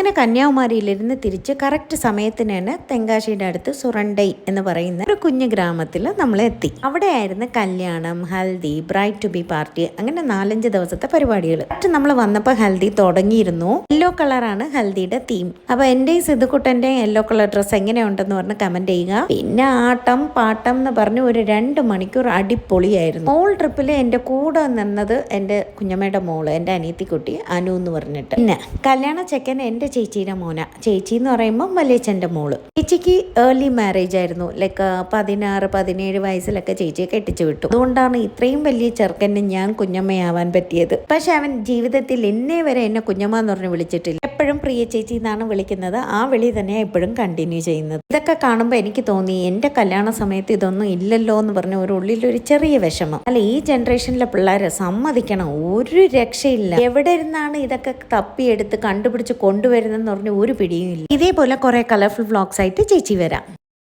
അങ്ങനെ കന്യാകുമാരിയിലിരുന്ന് തിരിച്ച് കറക്റ്റ് സമയത്തിന് തന്നെ തെങ്കാശിയുടെ അടുത്ത് സുറണ്ടൈ എന്ന് പറയുന്ന ഒരു കുഞ്ഞു ഗ്രാമത്തിൽ നമ്മൾ എത്തി. അവിടെയായിരുന്നു കല്യാണം, haldi, bride to be party, അങ്ങനെ 4-5 ദിവസത്തെ പരിപാടികൾ. നമ്മൾ വന്നപ്പോൾ ഹൽദി തുടങ്ങിയിരുന്നു. യെല്ലോ കളറാണ് ഹൽദിയുടെ തീം. അപ്പോൾ എൻ്റെയും സിദ്ധുക്കുട്ടൻ്റെയും യെല്ലോ കളർ ഡ്രസ്സ് എങ്ങനെയുണ്ടെന്ന് പറഞ്ഞ് കമന്റ് ചെയ്യുക. പിന്നെ ആട്ടം പാട്ടം എന്ന് പറഞ്ഞ് ഒരു 2 മണിക്കൂർ അടിപൊളിയായിരുന്നു. മോൾ ട്രിപ്പിൽ എൻ്റെ കൂടെ നിന്നത് എൻ്റെ കുഞ്ഞമ്മയുടെ മോള്, എൻ്റെ അനിയത്തിക്കുട്ടി അനു എന്ന് പറഞ്ഞിട്ട്. പിന്നെ കല്യാണ ചെക്കൻ എൻ്റെ ചേച്ചിയുടെ മോന. ചേച്ചി എന്ന് പറയുമ്പോൾ വലിയച്ഛൻ്റെ മോള്. ചേച്ചിക്ക് ഏർലി മാരേജ് ആയിരുന്നു. ലൈക്ക് 16-17 വയസ്സിലൊക്കെ ചേച്ചിയെ കെട്ടിച്ചു വിട്ടു. അതുകൊണ്ടാണ് ഇത്രയും വലിയ ചെറുക്കന് ഞാൻ കുഞ്ഞമ്മയാവാൻ പറ്റിയത്. പക്ഷെ അവൻ ജീവിതത്തിൽ എന്നെ വരെ എന്നെ കുഞ്ഞമ്മ എന്ന് പറഞ്ഞ് വിളിച്ചിട്ടില്ല. എപ്പോഴും പ്രിയ ചേച്ചി എന്നാണ് വിളിക്കുന്നത്. ആ വിളി തന്നെയാണ് എപ്പോഴും കണ്ടിന്യൂ ചെയ്യുന്നത്. ഇതൊക്കെ കാണുമ്പോൾ എനിക്ക് തോന്നി എൻ്റെ കല്യാണ സമയത്ത് ഇതൊന്നും ഇല്ലല്ലോ എന്ന് പറഞ്ഞ ഒരു ഉള്ളിലൊരു ചെറിയ വിഷമം. അല്ല, ഈ ജനറേഷനിലെ പിള്ളേരെ സമ്മതിക്കണം, ഒരു രക്ഷയില്ല. എവിടെ ഇരുന്നാണ് ഇതൊക്കെ തപ്പിയെടുത്ത് കണ്ടുപിടിച്ച് കൊണ്ടുവരുന്നതെന്ന് പറഞ്ഞ ഒരു പിടിയും ഇല്ല. ഇതേപോലെ കുറെ കളർഫുൾ വ്ളോഗ്സ് ആയിട്ട് ചേച്ചി വരാം.